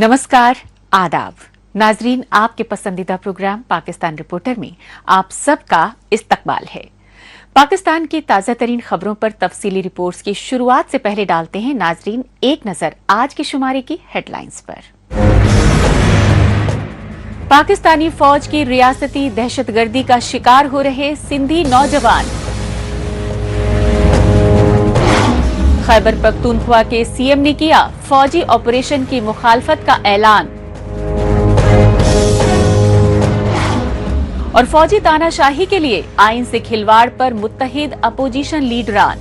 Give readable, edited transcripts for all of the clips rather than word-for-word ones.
नमस्कार, आदाब नाजरीन, आपके पसंदीदा प्रोग्राम पाकिस्तान रिपोर्टर में आप सबका इस्तकबाल है। पाकिस्तान की ताज़ा तरीन खबरों पर तफसीली रिपोर्ट्स की शुरुआत से पहले डालते हैं नाजरीन एक नजर आज के शुमारे की हेडलाइंस पर। पाकिस्तानी फौज की रियासती दहशतगर्दी का शिकार हो रहे सिंधी नौजवान। खैबर पख्तूनख्वा के सीएम ने किया फौजी ऑपरेशन की मुखालफत का ऐलान। और फौजी तानाशाही के लिए आइन से खिलवाड़ पर मुत्तहिद अपोजिशन लीडरान।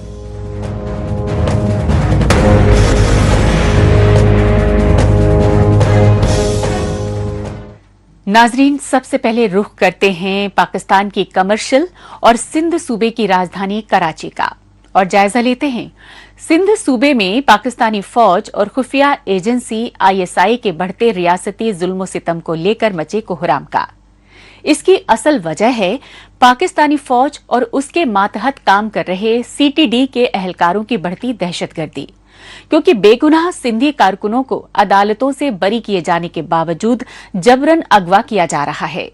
नाजरीन, सबसे पहले रुख करते हैं पाकिस्तान की कमर्शियल और सिंध सूबे की राजधानी कराची का और जायजा लेते हैं सिंध सूबे में पाकिस्तानी फौज और खुफिया एजेंसी आईएसआई के बढ़ते रियासती जुल्म सितम को लेकर मचे कोहराम का। इसकी असल वजह है पाकिस्तानी फौज और उसके मातहत काम कर रहे सीटीडी के अहलकारों की बढ़ती दहशतगर्दी, क्योंकि बेगुनाह सिंधी कारकुनों को अदालतों से बरी किए जाने के बावजूद जबरन अगवा किया जा रहा है।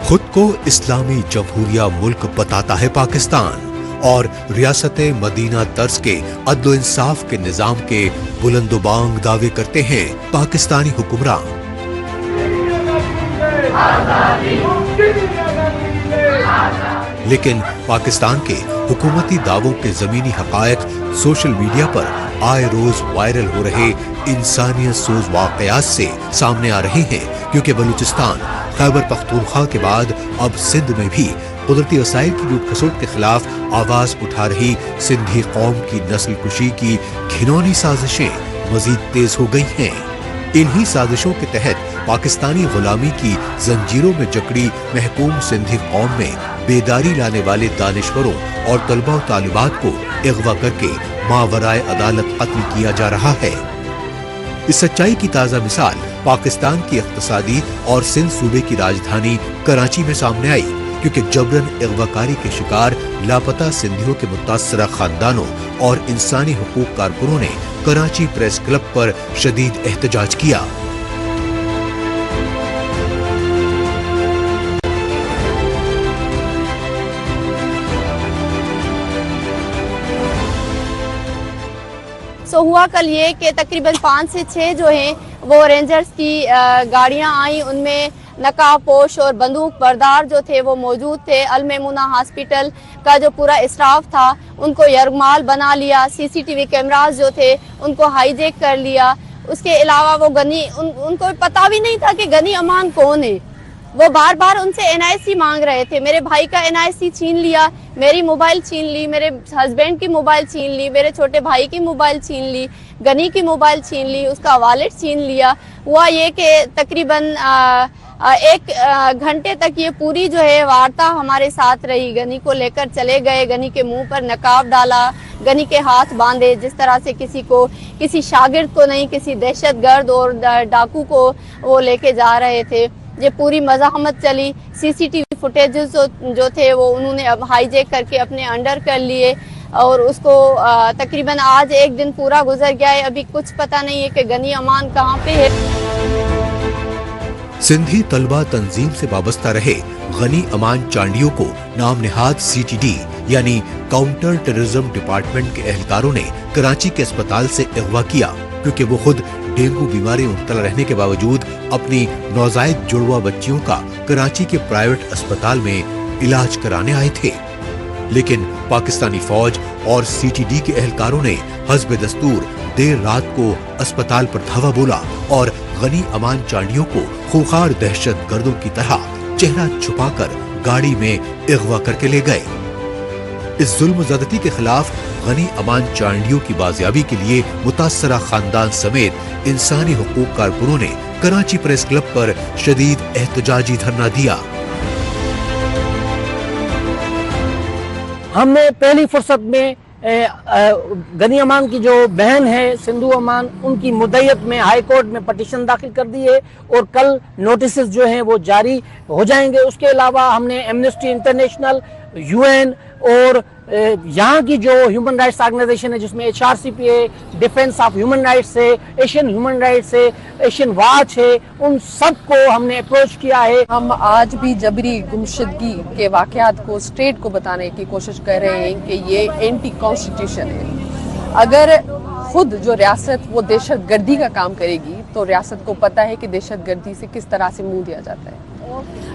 खुद को इस्लामी जमहूरिया मुल्क बताता है पाकिस्तान और रियासत मदीना तर्ज के अदल इंसाफ के निजाम के बुलंदोबांग दावे करते हैं पाकिस्तानी हुक्मरान। लेकिन पाकिस्तान के हुकूमती दावों के जमीनी हकायक सोशल मीडिया पर आए रोज वायरल हो रहे इंसानियत सोज वाकयात से सामने आ रहे हैं, क्योंकि बलूचिस्तान खैबर पख्तूनख्वा के बाद अब सिंध में भी कुदरती वसाइल की लूट खसोट के खिलाफ आवाज उठा रही सिंधी कौम की नस्ल कुशी की घिनौनी साजिशें मजीद तेज हो गई हैं। इन्हीं साजिशों के तहत पाकिस्तानी गुलामी की जंजीरों में जकड़ी महकूम सिंधी कौम में बेदारी लाने वाले दानिश्वरों और तलबा और तालिबात को अगवा करके मावराए अदालत कत्ल किया जा रहा है। इस सच्चाई की ताज़ा मिसाल पाकिस्तान की इख्तिसादी और सिंध सूबे की राजधानी कराची में सामने आई, क्योंकि जबरन अगवाकारी के शिकार लापता सिंधियों के मुतासरा खानदानों और इंसानी हुकूक कारकुनों ने कराची प्रेस क्लब पर शदीद एहतजाज किया। हुआ कल ये कि तकरीबन 5 से 6 जो हैं वो रेंजर्स की गाड़ियां आई, उनमें नकाबपोश और बंदूक बरदार जो थे वो मौजूद थे। अल मैमूना हॉस्पिटल का जो पूरा स्टाफ था उनको यरगमाल बना लिया, सीसीटीवी कैमरास जो थे उनको हाईजैक कर लिया। उसके अलावा वो गनी उनको पता भी नहीं था कि गनी अमान कौन है। वो बार बार उनसे एनआईसी मांग रहे थे। मेरे भाई का एनआईसी छीन लिया, मेरी मोबाइल छीन ली, मेरे हस्बैंड की मोबाइल छीन ली, मेरे छोटे भाई की मोबाइल छीन ली, गनी की मोबाइल छीन ली, उसका वॉलेट छीन लिया। हुआ ये कि तकरीबन 1 घंटे तक ये पूरी जो है वार्ता हमारे साथ रही। गनी को लेकर चले गए, गनी के मुंह पर नकाब डाला, गनी के हाथ बांधे, जिस तरह से किसी शागिर्द को नहीं, किसी दहशतगर्द और डाकू को वो लेके जा रहे थे। ये पूरी मज़ाहमत चली। सीसीटीवी फुटेजेस जो थे वो उन्होंने अब हाईजैक करके अपने अंडर कर लिए और उसको तकरीबन आज 1 दिन पूरा गुजर गया है, अभी कुछ पता नहीं है कि गनी अमान कहाँ पे है। सिंधी तलबा तंजीम से वाबस्ता रहे गनी अमान चांडियों को नाम निहाद सीटीडी यानी काउंटर टेररिज्म डिपार्टमेंट के एहलकारों ने कराची के अस्पताल से अगवा किया, क्योंकि वो खुद डेंगू बीमारी में मुब्तला रहने के बावजूद अपनी नौजायद जुड़वा बच्चियों का कराची के प्राइवेट अस्पताल में इलाज कराने आए थे। लेकिन पाकिस्तानी फौज और सीटीडी के एहलकारों ने हस्ब दस्तूर देर रात को अस्पताल पर धावा बोला और गनी अमान चांडियों को खूंखार दहशत गर्दों की तरह चेहरा छुपाकर गाड़ी में अगवा करके ले गए। इस जुल्म ज़्यादती के खिलाफ गनी अमान चांडियों की बाजियाबी के लिए मुतासरा खानदान समेत इंसानी हुकूक कारकुनों ने कराची प्रेस क्लब पर शदीद एहतजाजी धरना दिया। हमने पहली फुर्सत में गनी अमान की जो बहन है सिंधु अमान, उनकी मुद्दत में हाई कोर्ट में पटिशन दाखिल कर दी है और कल नोटिस जो हैं वो जारी हो जाएंगे। उसके अलावा हमने एमनेस्टी इंटरनेशनल UN اور یہاں کی جو ہیومن رائٹس آرگنائزیشن ہے جس میں HRCP ہے, ڈیفینس آف ہیومن رائٹس ہے, ایشین ہیومن رائٹس ہے, ایشین واچ ہے, ان سب کو ہم نے اپروچ کیا ہے. ہم آج بھی جبری گمشدگی کے واقعات کو اسٹیٹ کو بتانے کی کوشش کر رہے ہیں کہ یہ اینٹی کانسٹیٹیوشن ہے. اگر خود جو ریاست وہ دہشت گردی کا کام کرے گی تو ریاست کو پتہ ہے کہ دہشت گردی سے کس طرح سے منہ دیا جاتا ہے.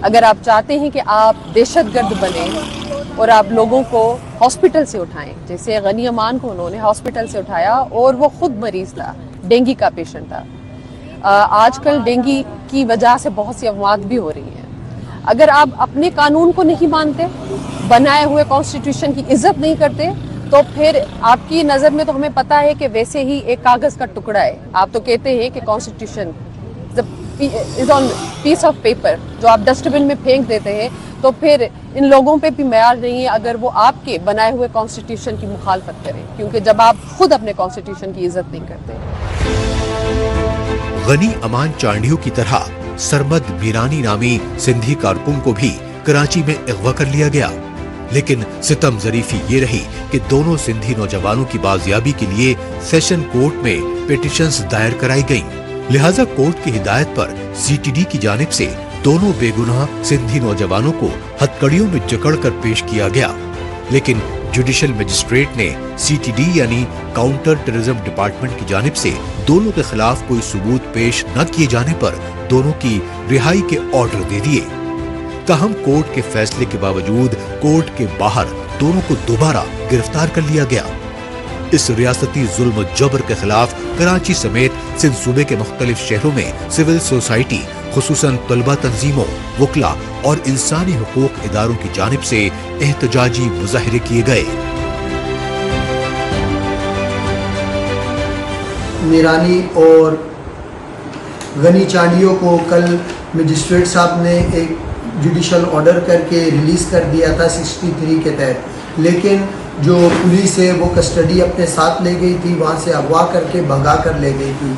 اگر آپ چاہتے ہیں کہ آپ دہشت گرد بنیں اور آپ لوگوں کو ہاسپٹل سے اٹھائیں, جیسے غنی امان کو انہوں نے ہاسپٹل سے اٹھایا اور وہ خود مریض تھا, ڈینگی کا پیشنٹ تھا. آج کل ڈینگی کی وجہ سے بہت سی اموات بھی ہو رہی ہیں. اگر آپ اپنے قانون کو نہیں مانتے, بنائے ہوئے کانسٹیٹیوشن کی عزت نہیں کرتے, تو پھر آپ کی نظر میں تو ہمیں پتہ ہے کہ ویسے ہی ایک کاغذ کا ٹکڑا ہے. آپ تو کہتے ہیں کہ constitution is an piece of paper جو آپ ڈسٹ بن میں پھینک دیتے ہیں, تو پھر ان لوگوں پہ بھی معیار نہیں ہے اگر وہ آپ کے بنائے ہوئے کانسٹیٹیوشن کی مخالفت کریں, کیونکہ جب آپ خود اپنے کانسٹیٹیوشن کی عزت نہیں کرتے. غنی امان چانڈیو کی طرح سرمد میرانی نامی سندھی کارکن کو بھی کراچی میں اغوا کر لیا گیا, لیکن ستم ظریفی یہ رہی کہ دونوں سندھی نوجوانوں کی بازیابی کے لیے سیشن کورٹ میں پیٹیشنز دائر کرائی گئیں. لہٰذا کورٹ کی ہدایت پر CTD کی جانب سے دونوں بے گناہ سندھی نوجوانوں کو ہتکڑیوں میں جکڑ کر پیش کیا گیا, لیکن جوڈیشل مجسٹریٹ نے CTD یعنی کاؤنٹر ٹیررزم ڈپارٹمنٹ کی جانب سے دونوں کے خلاف کوئی ثبوت پیش نہ کیے جانے پر دونوں کی رہائی کے آرڈر دے دیے. تاہم کورٹ کے فیصلے کے باوجود کورٹ کے باہر دونوں کو دوبارہ گرفتار کر لیا گیا. اس ریاستی ظلم و جبر کے خلاف کراچی سمیت سندھ صوبے کے مختلف شہروں میں سول سوسائٹی خصوصاً طلبہ تنظیموں, وکلاء اور انسانی حقوق اداروں کی جانب سے احتجاجی مظاہرے کیے گئے. میرانی اور غنی چانڈیو کو کل مجسٹریٹ صاحب نے ایک جوڈیشل آرڈر کر کے ریلیز کر دیا تھا 63 کے تحت, لیکن جو پولیس ہے وہ کسٹڈی اپنے ساتھ لے گئی تھی, وہاں سے اغوا کر کے بھگا کر لے گئی تھی.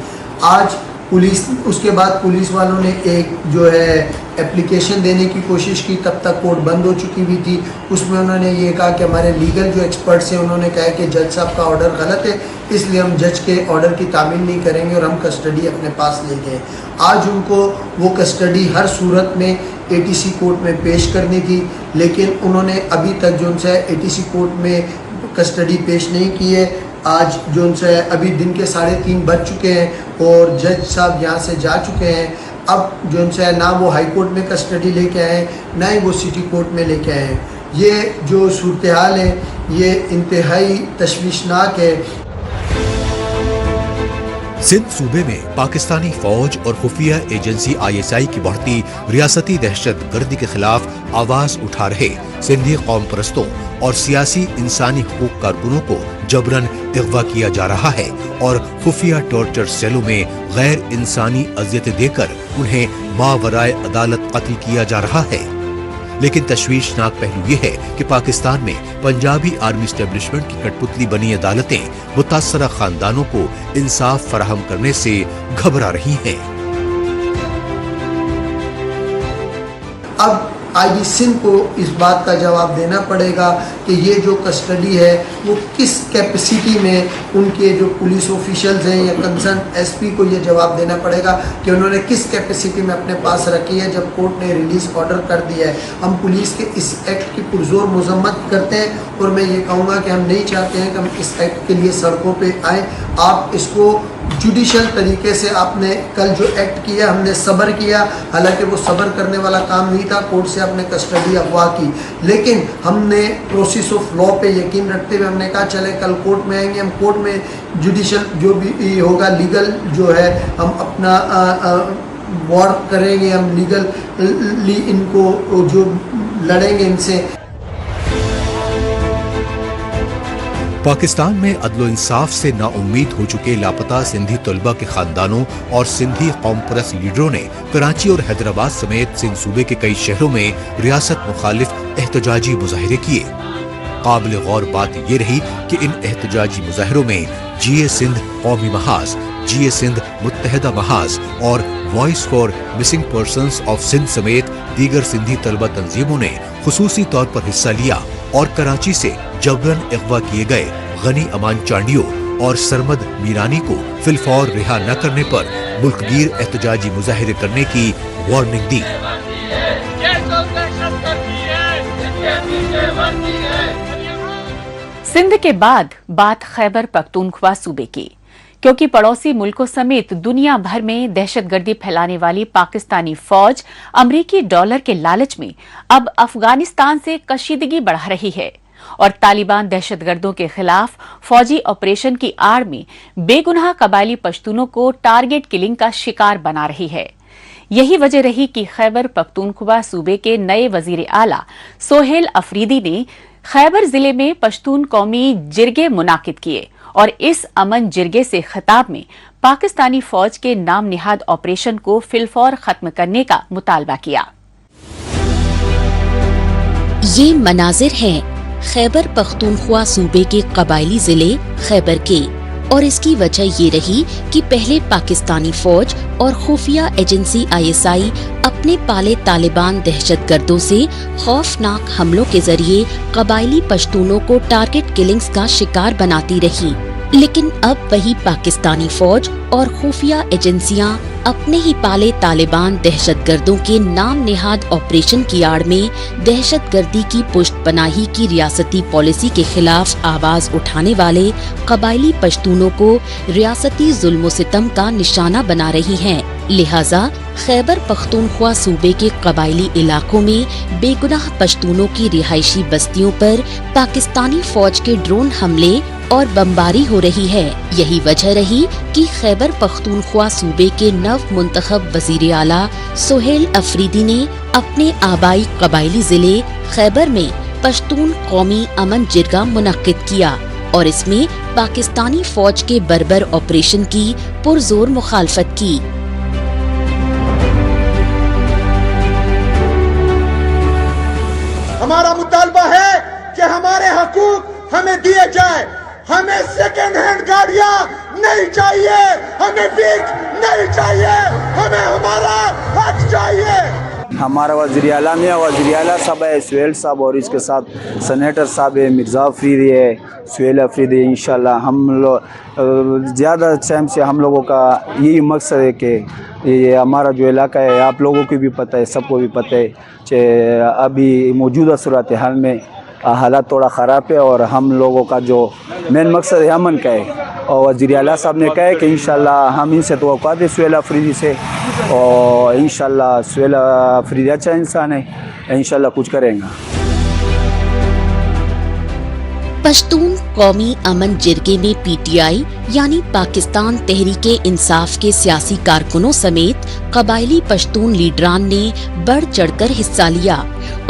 آج پولیس اس کے بعد پولیس والوں نے ایک جو ہے اپلیکیشن دینے کی کوشش کی, تب تک کورٹ بند ہو چکی ہوئی تھی. اس میں انہوں نے یہ کہا کہ ہمارے لیگل جو ایکسپرٹس ہیں انہوں نے کہا کہ جج صاحب کا آرڈر غلط ہے, اس لیے ہم جج کے آرڈر کی تعمیل نہیں کریں گے اور ہم کسٹڈی اپنے پاس لے گئے. آج ان کو وہ کسٹڈی ہر صورت میں ATC کورٹ میں پیش کرنی تھی, لیکن انہوں نے ابھی تک جو ان سے ATC کورٹ میں کسٹڈی پیش نہیں کی ہے. آج جو ان سے ابھی دن کے 3:30 بج چکے ہیں اور جج صاحب یہاں سے جا چکے ہیں. اب جو ان سے نہ وہ ہائی کورٹ میں کسٹڈی لے کے آئے, نہ ہی وہ سٹی کورٹ میں لے کے آئے. یہ جو صورتحال ہے یہ انتہائی تشویشناک ہے. سندھ صوبے میں پاکستانی فوج اور خفیہ ایجنسی ISI کی بڑھتی ریاستی دہشت گردی کے خلاف آواز اٹھا رہے سندھی قوم پرستوں اور سیاسی انسانی حقوق کارکنوں کو جبراً اغوا کیا جا رہا ہے اور خفیہ ٹارچر سیلوں میں غیر انسانی اذیتیں دے کر انہیں ماورائے عدالت قتل کیا جا رہا ہے. لیکن تشویشناک پہلو یہ ہے کہ پاکستان میں پنجابی آرمی اسٹیبلشمنٹ کی کٹ پتلی بنی عدالتیں متاثرہ خاندانوں کو انصاف فراہم کرنے سے گھبرا رہی ہیں. اب IG سندھ کو اس بات کا جواب دینا پڑے گا کہ یہ جو کسٹڈی ہے وہ کس کیپیسٹی میں, ان کے جو پولیس آفیشلز ہیں یا کنسرن SP کو یہ جواب دینا پڑے گا کہ انہوں نے کس کیپیسٹی میں اپنے پاس رکھی ہے جب کورٹ نے ریلیز آرڈر کر دیا ہے. ہم پولیس کے اس ایکٹ کی پرزور مذمت کرتے ہیں اور میں یہ کہوں گا کہ ہم نہیں چاہتے ہیں کہ ہم اس ایکٹ کے لیے سڑکوں پہ آئیں. آپ اس کو جوڈیشل طریقے سے, آپ نے کل جو ایکٹ کیا ہم نے صبر کیا, حالانکہ وہ صبر کرنے والا کام نہیں تھا. کورٹ سے آپ نے کسٹڈی اغوا کی, لیکن ہم نے پروسیس آف لا پہ یقین رکھتے ہوئے ہم نے کہا چلے کل کورٹ میں آئیں گے, ہم کورٹ میں جوڈیشل جو بھی ہوگا لیگل جو ہے ہم اپنا وار کریں گے, ہم لیگلی ان کو جو لڑیں گے ان سے. پاکستان میں عدل و انصاف سے نا امید ہو چکے لاپتہ سندھی طلبہ کے خاندانوں اور سندھی قوم پرست لیڈروں نے کراچی اور حیدرآباد سمیت سندھ صوبے کے کئی شہروں میں ریاست مخالف احتجاجی مظاہرے کیے. قابل غور بات یہ رہی کہ ان احتجاجی مظاہروں میں GA سندھ قومی محاذ, GA سندھ متحدہ محاذ اور voice for missing persons of Sindh سمیت दीगर सिंधी तलबा तंजीमों ने खुसूसी तौर पर हिस्सा लिया और कराची से जबरन अगवा किए गए गनी अमान चांडियो और सरमद मीरानी को फिलफौर रिहा न करने पर मुल्कगीर एहतजाजी मुजाहिरे करने की वार्निंग दी। सिंध के बाद बात खैबर पख्तूनख्वा सूबे की, क्योंकि पड़ोसी मुल्कों समेत दुनिया भर में दहशतगर्दी फैलाने वाली पाकिस्तानी फौज अमरीकी डॉलर के लालच में अब अफगानिस्तान से कशीदगी बढ़ा रही है और तालिबान दहशतगर्दों के खिलाफ फौजी ऑपरेशन की आड़ में बेगुनाह कबायली पश्तूनों को टारगेट किलिंग का शिकार बना रही है। यही वजह रही कि खैबर पख्तूनख्वा सूबे के नए वजीर आला सोहेल अफरीदी ने खैबर जिले में पश्तून कौमी जिरगे मुनाकिद किए और इस अमन जिरगे से खिताब में पाकिस्तानी फौज के नाम निहाद ऑपरेशन को फिलफौर खत्म करने का मुतालबा किया। ये मनाजिर हैं खैबर पख्तूनख्वा सूबे के कबायली जिले खैबर के, और इसकी वजह ये रही कि पहले पाकिस्तानी फौज और खुफिया एजेंसी ISI अपने पाले तालिबान दहशतगर्दों से खौफनाक हमलों के जरिए कबायली पश्तूनों को टारगेट किलिंग्स का शिकार बनाती रही, लेकिन अब वही पाकिस्तानी फौज और खुफिया एजेंसियां अपने ही पाले तालिबान दहशतगर्दों के नाम नेहाद ऑपरेशन की आड़ में दहशतगर्दी की पुष्ट पनाही की रियासती पॉलिसी के खिलाफ आवाज उठाने वाले कबायली पश्तूनों को रियासती जुल्म सितम का निशाना बना रही हैं। लिहाजा खैबर पख्तूनख्वा सूबे के कबायली इलाकों में बेगुनाह पश्तूनों की रिहायशी बस्तियों पर पाकिस्तानी फौज के ड्रोन हमले और बमबारी हो रही है। यही वजह रही कि खैबर पख्तूनख्वा सूबे के नव मुंतखब वजीर आला सोहेल अफरीदी ने अपने आबाई कबायली जिले खैबर में पश्तून कौमी अमन जिरगा मुनक्किद किया और इसमें पाकिस्तानी फौज के बर्बर ऑपरेशन की पुरजोर मुखालफत की। हमारा मुतालबा है कि हमारे हकूक हमें दिए जाए, हमें सेकेंड हैंड गाड़ियां नहीं चाहिए, हमें भीख नहीं चाहिए, हमें हमारा हक चाहिए। हमारा वज़ीर आला में वज़ीर आला साहब है सुहेल साहब और इसके साथ सेनेटर साहब है मिर्ज़ा अफरीदी है, सुहेल अफरीदी। इंशाल्लाह हम लोग ज़्यादा टाइम से हम लोगों का यही मकसद है कि ये हमारा जो इलाका है आप लोगों को भी पता है, सबको भी पता है कि अभी मौजूदा सूरत हाल में हालात थोड़ा ख़राब है और हम लोगों का जो मेन मकसद है अमन का है। और वज़ीर आला साहब ने कहा है कि इंशाल्लाह हम इनसे तवक्कुआ है सुहेल अफरीदी से, और इंशाल्लाह सुहेल अफरीदी अच्छा इंसान है, इंशाल्लाह कुछ करेंगे। पश्तून कौमी अमन जिरगे में PTI यानी पाकिस्तान तहरीके इंसाफ के सियासी कारकुनों समेत कबायली पश्तून लीडरान ने बढ़ चढ़कर हिस्सा लिया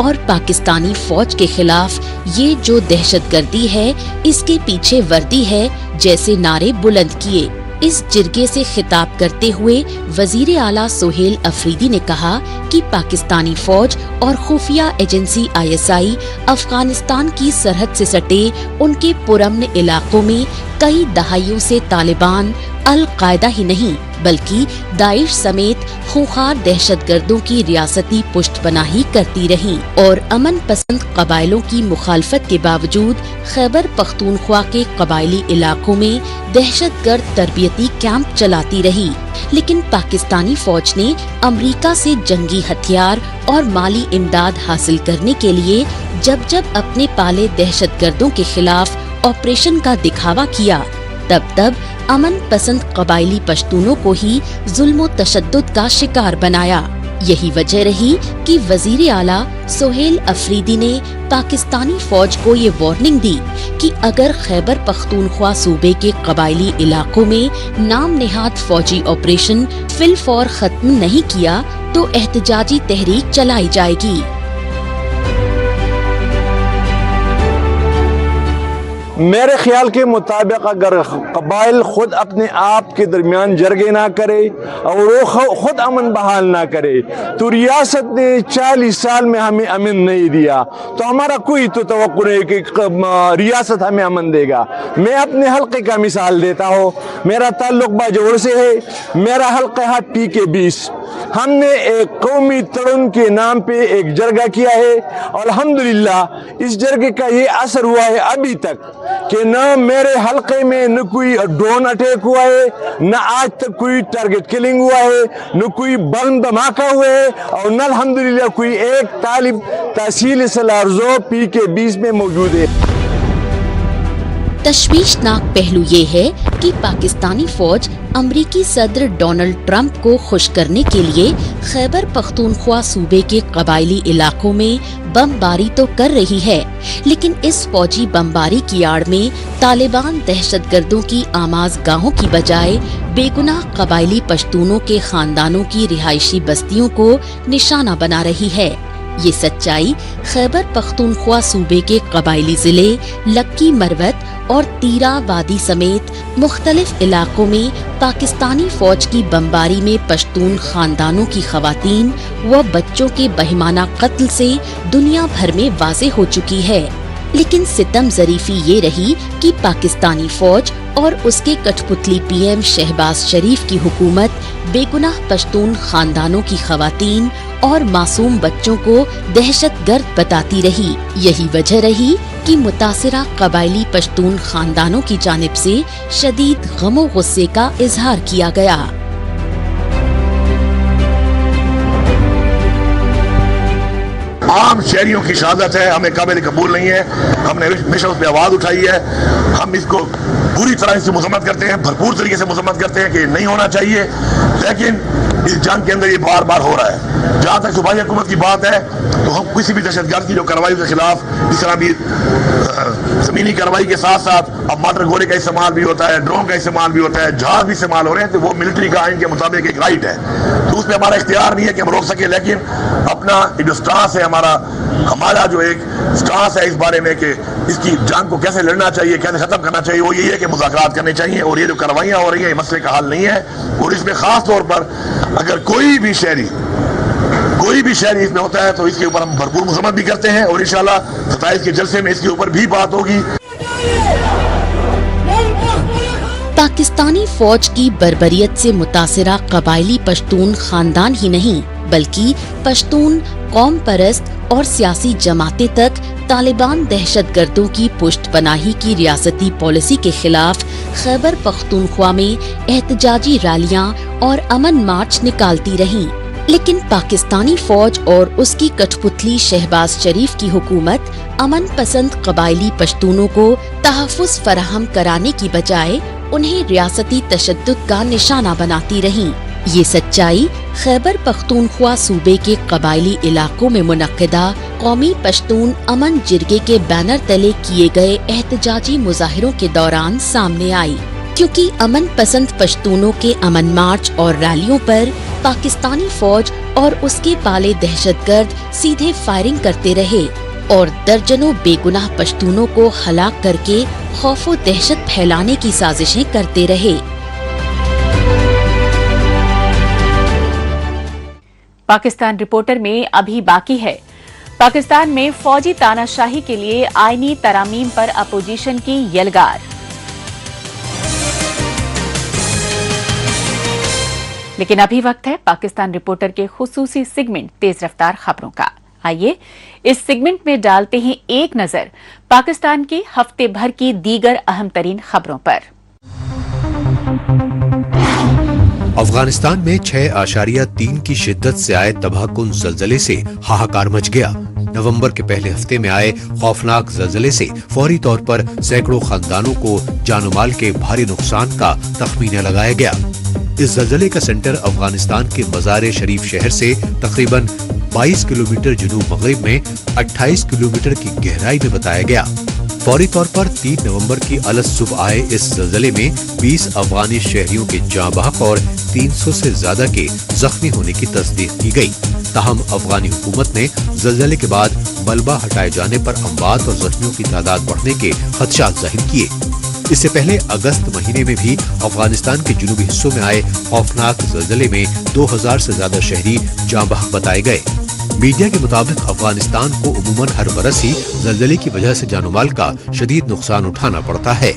और पाकिस्तानी फौज के खिलाफ ये जो दहशतगर्दी है इसके पीछे वर्दी है जैसे नारे बुलंद किए। इस जिरगे से खिताब करते हुए वजीर आला सोहेल अफरीदी ने कहा कि पाकिस्तानी फौज और खुफिया एजेंसी ISI अफगानिस्तान की सरहद से सटे उनके पुरअमन इलाकों में कई दहाइयों से तालिबान अल कायदा ही नहीं बल्कि दाइश समेत खूंखार दहशतगर्दों की रियासती पुष्टपनाही करती रही और अमन पसंद कबायलों की मुखालफत के बावजूद खैबर पख्तूनख्वा के कबायली इलाकों में दहशतगर्द तरबियती कैंप चलाती रही। लेकिन पाकिस्तानी फौज ने अमेरिका से जंगी हथियार और माली इमदाद हासिल करने के लिए जब जब अपने पाले दहशतगर्दों के खिलाफ ऑपरेशन का दिखावा किया तब अमन पसंद कबायली पश्तूनों को ही जुल्म तशद्दुद का शिकार बनाया। यही वजह रही कि वजीर आला सोहेल अफरीदी ने पाकिस्तानी फौज को ये वार्निंग दी कि अगर खैबर पख्तूनख्वा सूबे के कबायली इलाकों में नाम नेहाद फौजी ऑपरेशन फिलफौर खत्म नहीं किया तो एहतजाजी तहरीक चलाई जाएगी। मेरे ख्याल के मुताबिक अगर कबाइल खुद अपने आप के दरमियान जरगे ना करे और वो खुद अमन बहाल ना करे तो रियासत ने 40 साल में हमें अमन नहीं दिया तो हमारा कोई तो तवक्कुर नहीं कि रियासत हमें अमन देगा। मैं अपने हल्के का मिसाल देता हूँ, मेरा ताल्लुक बाजोर से है, मेरा हल्का है PK 20 हमने एक कौमी तरुण के नाम पे एक जरगा किया है और अल्हम्दुलिल्लाह इस जरगे का ये असर हुआ है अभी तक कि न मेरे हलके में न कोई ड्रोन अटैक हुआ है, न आज तक कोई टारगेट किलिंग हुआ है, न कोई बम धमाका हुआ है और न अल्हम्दुलिल्लाह कोई एक तालिब तहसील सलारजो पी के 20 में मौजूद है। तशवीशनाक पहलू ये है कि पाकिस्तानी फौज अमरीकी सदर डोनाल्ड ट्रंप को खुश करने के लिए खैबर पख्तूनख्वा सूबे के कबायली इलाकों में बमबारी तो कर रही है, लेकिन इस फौजी बमबारी की आड़ में तालिबान दहशतगर्दों की आमाज गाहों की बजाय बेगुनाह कबायली पश्तूनों के खानदानों की रिहायशी बस्तियों को निशाना बना रही है। ये सच्चाई खैबर पख्तूनख्वा सूबे के कबायली जिले लक्की मरवत और तीरा वादी समेत मुख्तलिफ इलाकों में पाकिस्तानी फौज की बमबारी में पश्तून खानदानों की खवातीन व बच्चों के बहिमाना कत्ल से दुनिया भर में वाज़ेह हो चुकी है। लेकिन सितम ज़रीफ़ी ये रही कि पाकिस्तानी फौज और उसके कठपुतली पीएम शहबाज शरीफ की हुकूमत बेगुनाह पश्तून खानदानों की खवातीन और मासूम बच्चों को दहशतगर्द बताती रही। यही वजह रही कि मुतासिरा कबायली पश्तून खानदानों की जानिब से शदीद गमो गुस्से का इजहार किया गया। आम शहरियों की शहादत है, हमें काबिल कबूल नहीं है। हमने हमेशा उस पर आवाज़ उठाई है। हम इसको पूरी तरह से मजम्मत करते हैं, भरपूर तरीके से मजम्मत करते हैं कि नहीं होना चाहिए, लेकिन इस जंग के अंदर ये बार बार हो रहा है। जहाँ तक सूबाई हुकूमत की बात है तो हम किसी भी दहशतगर्द की जो कार्रवाई के खिलाफ इस तरह भी जमीनी कार्रवाई के साथ साथ अब मोटर गोले का इस्तेमाल भी होता है, ड्रोन का इस्तेमाल भी होता है, जहाज भी इस्तेमाल हो रहे हैं, तो वो मिलिट्री का आइन के मुताबिक एक राइट है, तो उसमें हमारा इख्तियार नहीं है कि हम रोक सके। लेकिन अपना जो स्टांस है हमारा जो एक स्टांस है इस बारे में कि इसकी जंग को कैसे लड़ना चाहिए, कैसे खत्म करना चाहिए, वो यही है कि मुज़ाकरात करने चाहिए। और ये जो कार्रवाइयाँ हो रही हैं ये मसले का हल नहीं है। और इसमें खास तौर पर अगर कोई भी शहरी इसमें होता है तो इसके ऊपर हम भरपूर मजम्मत भी करते हैं और इंशाल्लाह 27 के जलसे में इसके ऊपर भी बात होगी। पाकिस्तानी फौज की बर्बरियत से मुतासिरा कबायली पश्तून खानदान ही नहीं बल्कि पश्तून कौम परस्त और सियासी जमातें तक तालिबान दहशतगर्दों की पुष्ट पनाही की रियासती पॉलिसी के खिलाफ खैबर पख्तूनख्वा में एहतजाजी रैलियां और अमन मार्च निकालती रहीं। लेकिन पाकिस्तानी फौज और उसकी कठपुतली शहबाज शरीफ की हुकूमत अमन पसंद कबायली पश्तूनों को तहफ़्फ़ुज़ फराहम कराने की बजाय उन्हें रियासती तशद्दुद का निशाना बनाती रही। ये सच्चाई खैबर पख्तूनख्वा सूबे के कबायली इलाकों में मुनक्किदा कौमी पश्तून अमन जिरगे के बैनर तले किए गए एहतजाजी मुजाहिरों के दौरान सामने आई, क्योंकि अमन पसंद पश्तूनों के अमन मार्च और रैलियों पर पाकिस्तानी फौज और उसके पाले दहशतगर्द सीधे फायरिंग करते रहे और दर्जनों बेगुनाह पश्तूनों को हलाक करके खौफ व दहशत फैलाने की साजिशें करते रहे। पाकिस्तान रिपोर्टर में अभी बाकी है। पाकिस्तान में फौजी तानाशाही के लिए आईनी तरामीम पर अपोजिशन की यलगार। लेकिन अभी वक्त है पाकिस्तान रिपोर्टर के खुसूसी सेगमेंट तेज रफ्तार खबरों का। आइए इस सेगमेंट में डालते हैं एक नजर पाकिस्तान के हफ्ते भर की दीगर अहम तरीन खबरों पर। अफगानिस्तान में 6.3 की शिद्दत से आए तबाहकुन ज़लज़ले से हाहाकार मच गया। नवंबर के पहले हफ्ते में आए खौफनाक ज़लज़ले से फौरी तौर पर सैकड़ों खानदानों को जानो माल के भारी नुकसान का तखमीना लगाया गया। इस ज़लज़ले का सेंटर अफगानिस्तान के मज़ार शरीफ शहर से तकरीबन 22 किलोमीटर जनूब मगरिब में 28 किलोमीटर की गहराई में बताया गया। फौरी तौर पर 3 नवंबर की अलग सुबह आए इस ज़लज़ले में 20 अफगानी शहरियों के जाँ बहक और 300 से ज्यादा के जख्मी होने की तस्दीक की गई। ताहम अफगानी हुकूमत ने ज़लज़ले के बाद मलबा हटाए जाने पर अमवात और जख्मियों की तादाद बढ़ने के खदशात जाहिर किए। इससे पहले अगस्त महीने में भी अफगानिस्तान के जुनूबी हिस्सों में आए खौफनाक ज़लज़ले में 2000 से ज्यादा शहरी जाँ बहक बताए गए। मीडिया के मुताबिक अफगानिस्तान को उमूमन हर बरस ही ज़लज़ले की वजह से जानोमाल का शदीद नुकसान उठाना पड़ता है।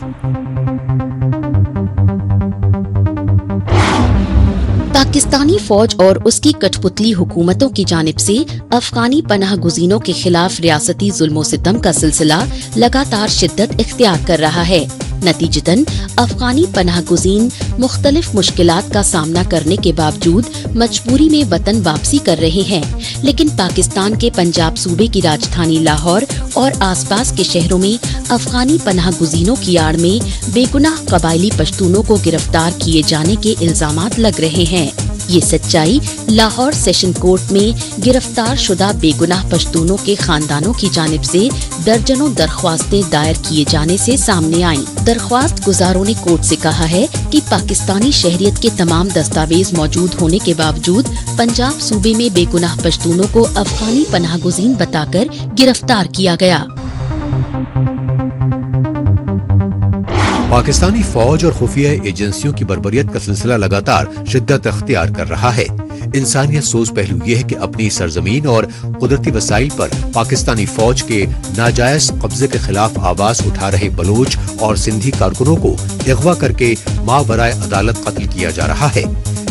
पाकिस्तानी फौज और उसकी कठपुतली हुकूमतों की जानिब से अफगानी पनाह गुज़ीनों के खिलाफ रियासती जुल्म सितम का सिलसिला लगातार शिद्दत इख्तियार कर रहा है। नतीजतन अफगानी पनाह गुज़ीन मुख्तलिफ मुश्किलात का सामना करने के बावजूद मजबूरी में वतन वापसी कर रहे हैं, लेकिन पाकिस्तान के पंजाब सूबे की राजधानी लाहौर और आसपास के शहरों में अफगानी पनाह गुज़ीनों की आड़ में बेगुनाह कबायली पश्तूनों को गिरफ्तार किए जाने के इल्जामात लग रहे हैं। ये सच्चाई लाहौर सेशन कोर्ट में गिरफ्तार शुदा बेगुनाह पश्तूनों के खानदानों की जानिब से दर्जनों दरख्वास्तें दायर किए जाने से सामने आईं। दरख्वास्त गुजारों ने कोर्ट से कहा है कि पाकिस्तानी शहरियत के तमाम दस्तावेज मौजूद होने के बावजूद पंजाब सूबे में बेगुनाह पश्तूनों को अफगानी पनाह गुज़ीन बताकर गिरफ्तार किया गया। पाकिस्तानी फौज और खुफिया एजेंसियों की बर्बरियत का सिलसिला लगातार शिद्दत अख्तियार कर रहा है। इंसानियत सोच पहलू ये है कि अपनी सरजमीन और कुदरती वसाइल पर पाकिस्तानी फौज के नाजायज कब्जे के खिलाफ आवाज उठा रहे बलोच और सिंधी कारकुनों को अगवा करके मावराए अदालत कत्ल किया जा रहा है।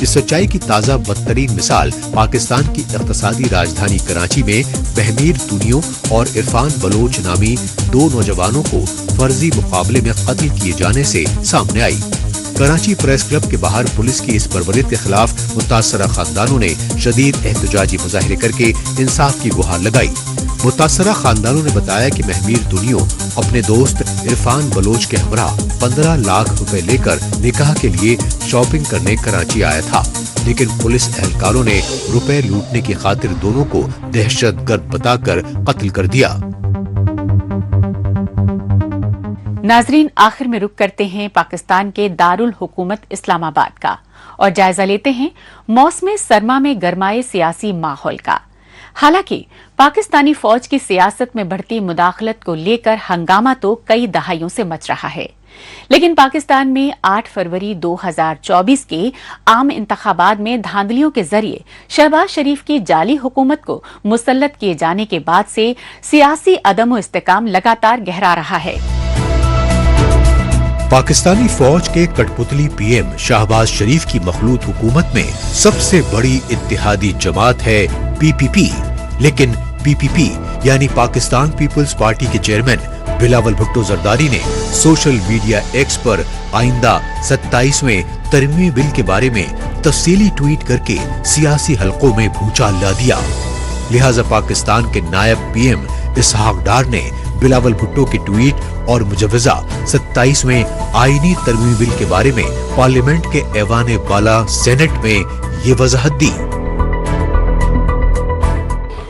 इस सच्चाई की ताज़ा बदतरीन मिसाल पाकिस्तान की इक़्तिसादी राजधानी कराची में बहमीर दुनियों और इरफान बलोच नामी दो नौजवानों को फर्जी मुकाबले में कत्ल किए जाने से सामने आई। कराची प्रेस क्लब के बाहर पुलिस की इस बर्बरियत के खिलाफ मुतासरा खानदानों ने शदीद एहतजाजी मुजाहिरे करके इंसाफ की गुहार लगाई। मुतासरा खानदानों ने बताया कि महमीर दुनियो अपने दोस्त इरफान बलोच के हमरा 15 लाख रुपए लेकर निकाह के लिए शॉपिंग करने कराची आया था, लेकिन पुलिस एहलकारों ने रुपए लूटने की खातिर दोनों को दहशतगर्द बताकर कत्ल कर दिया। नाजरीन, आखिर में रुक करते हैं पाकिस्तान के दारुल हुकूमत इस्लामाबाद का और जायजा लेते हैं मौसम सरमा में गरमाए सियासी माहौल का। हालांकि पाकिस्तानी फौज की सियासत में बढ़ती मुदाखलत को लेकर हंगामा तो कई दहाइयों से मच रहा है, लेकिन पाकिस्तान में 8 फरवरी 2024 के आम इंतखाबात में धांधलियों के जरिए शहबाज शरीफ की जाली हुकूमत को मुसल्लत किए जाने के बाद से सियासी अदम इस्तेकाम लगातार गहरा रहा है। पाकिस्तानी फौज के कठपुतली पीएम शहबाज शरीफ की मखलूत हुकूमत में सबसे बड़ी इत्तेहादी जमात है पीपीपी, लेकिन पीपीपी यानी पाकिस्तान पीपल्स पार्टी के चेयरमैन बिलावल भुट्टो जरदारी ने सोशल मीडिया एक्स पर आइंदा 27वें तरमीमी बिल के बारे में तफसीली ट्वीट करके सियासी हलकों में भूचाल ला दिया। लिहाजा पाकिस्तान के नायब पीएम इसहाक डार ने बिलावल भुट्टो के ट्वीट और मुजवजा 27वें आईनी तरमीमी बिल के बारे में पार्लियामेंट के ऐवान बाला सेनेट में ये वजाहत दी।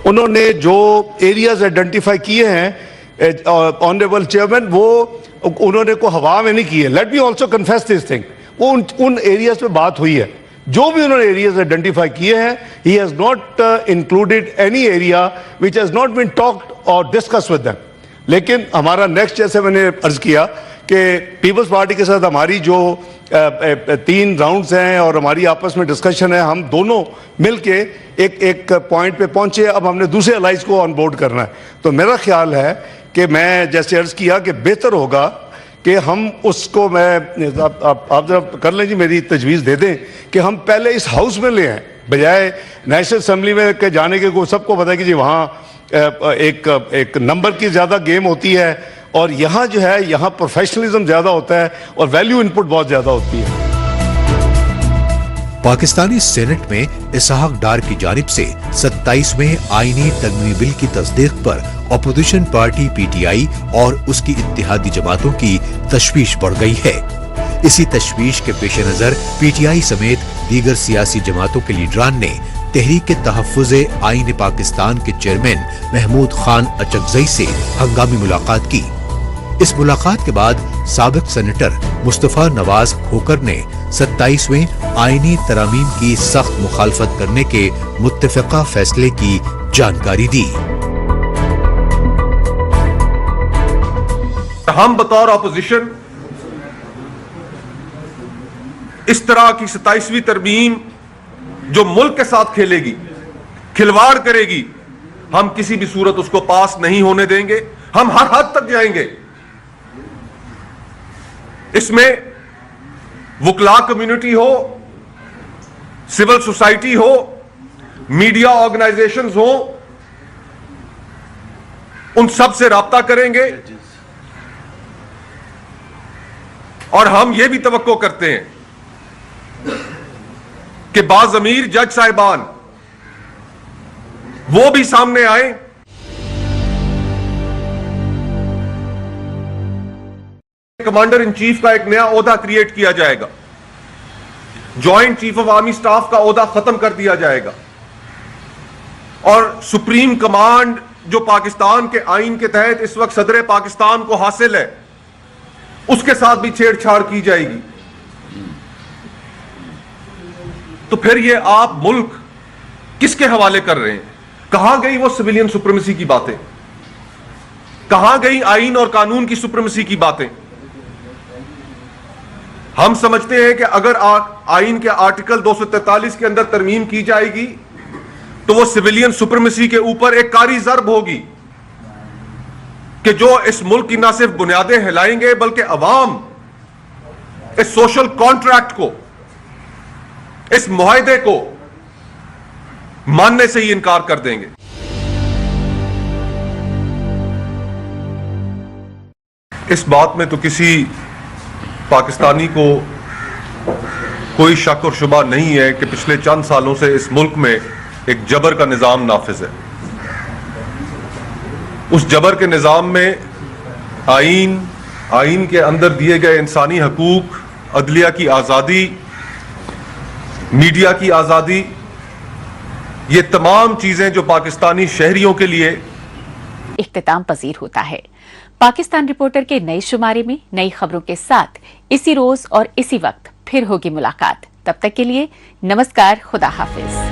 उन्होंने जो एरियाज आइडेंटिफाई किए हैं ऑनरेबल चेयरमैन, वो उन्होंने को हवा में नहीं किए। Let me also confess this thing, वो उन एरियाज पे बात हुई है। जो भी उन्होंने एरियाज आइडेंटिफाई किए हैं, he has not included any area which has not been talked और डिस्कस विद देम। लेकिन हमारा नेक्स्ट, जैसे मैंने अर्ज किया कि पीपल्स पार्टी के साथ हमारी जो 3 राउंड्स हैं और हमारी आपस में डिस्कशन है, हम दोनों मिलके एक पॉइंट पे पहुंचे। अब हमने दूसरे अलाइज को ऑन बोर्ड करना है। तो मेरा ख्याल है कि मैं जैसे अर्ज किया कि बेहतर होगा कि हम उसको, आप जरा कर लें जी, मेरी तजवीज़ दे दें कि हम पहले इस हाउस में ले आए, बजाय नेशनल असम्बली में के जाने के। को सबको पता है कि जी वहाँ एक नंबर की ज़्यादा गेम होती है और यहाँ जो है, यहाँ प्रोफेशनलिज्म ज़्यादा होता है और वैल्यू इनपुट बहुत ज़्यादा होती है। पाकिस्तानी सेनेट में इसहाक डार की जानिब से 27वें आईनी तरमीमी बिल की तस्दीक पर अपोजिशन पार्टी पीटीआई और उसकी इत्तेहादी जमातों की तशवीश बढ़ गई है। इसी तशवीश के पेश नजर पीटीआई समेत दीगर सियासी जमातों के लीडरान ने तहरीक तहफ़्फ़ुज़ आईन पाकिस्तान के चेयरमैन महमूद खान अचकज़ई से हंगामी मुलाकात की। इस मुलाकात के बाद साबिक सेनेटर मुस्तफा नवाज खोकर ने 27वें आईनी तरामीम की सख्त मुखालफत करने के मुत्तफ़िक़ा फैसले की जानकारी दी। हम बतौर अपोजिशन इस तरह की 27वीं तरमीम जो मुल्क के साथ खेलेगी, खिलवाड़ करेगी, हम किसी भी सूरत उसको पास नहीं होने देंगे। हम हर हद तक जाएंगे। इसमें वकला कम्युनिटी हो, सिविल सोसाइटी हो, मीडिया ऑर्गेनाइजेशंस हो, उन सब से राब्ता करेंगे और हम ये भी तवक्को करते हैं कि बाज़मीर जज साहिबान वो भी सामने आए। कमांडर इन चीफ का एक नया ओहदा क्रिएट किया जाएगा, joint chief of army staff का ओहदा खत्म कर दिया जाएगा और सुप्रीम कमांड जो पाकिस्तान के आइन के तहत इस वक्त सदर पाकिस्तान को हासिल है, उसके साथ भी छेड़छाड़ की जाएगी। तो फिर ये आप मुल्क किसके हवाले कर रहे हैं? कहां गई वो सिविलियन सुप्रीमेसी की बातें? कहां गई आइन और कानून की सुप्रीमेसी की बातें? हम समझते हैं कि अगर आइन के आर्टिकल 243 के अंदर तरमीम की जाएगी तो वो सिविलियन सुप्रीमेसी के ऊपर एक कारी ज़र्ब होगी कि जो इस मुल्क की ना सिर्फ बुनियादें हिलाएंगे बल्कि अवाम इस सोशल कॉन्ट्रैक्ट को, इस मुआहदे को मानने से ही इनकार कर देंगे। इस बात में तो किसी पाकिस्तानी को कोई शक और शुबा नहीं है कि पिछले चंद सालों से इस मुल्क में एक जबर का निज़ाम नाफिज है। उस जबर के निज़ाम में आइन के अंदर दिए गए इंसानी हकूक, अदलिया की आज़ादी, मीडिया की आज़ादी, ये तमाम चीज़ें जो पाकिस्तानी शहरियों के लिए इख्तिताम पजीर होता है। पाकिस्तान रिपोर्टर के नए शुमारे में नई खबरों के साथ इसी रोज और इसी वक्त फिर होगी मुलाकात। तब तक के लिए नमस्कार, खुदा हाफिज।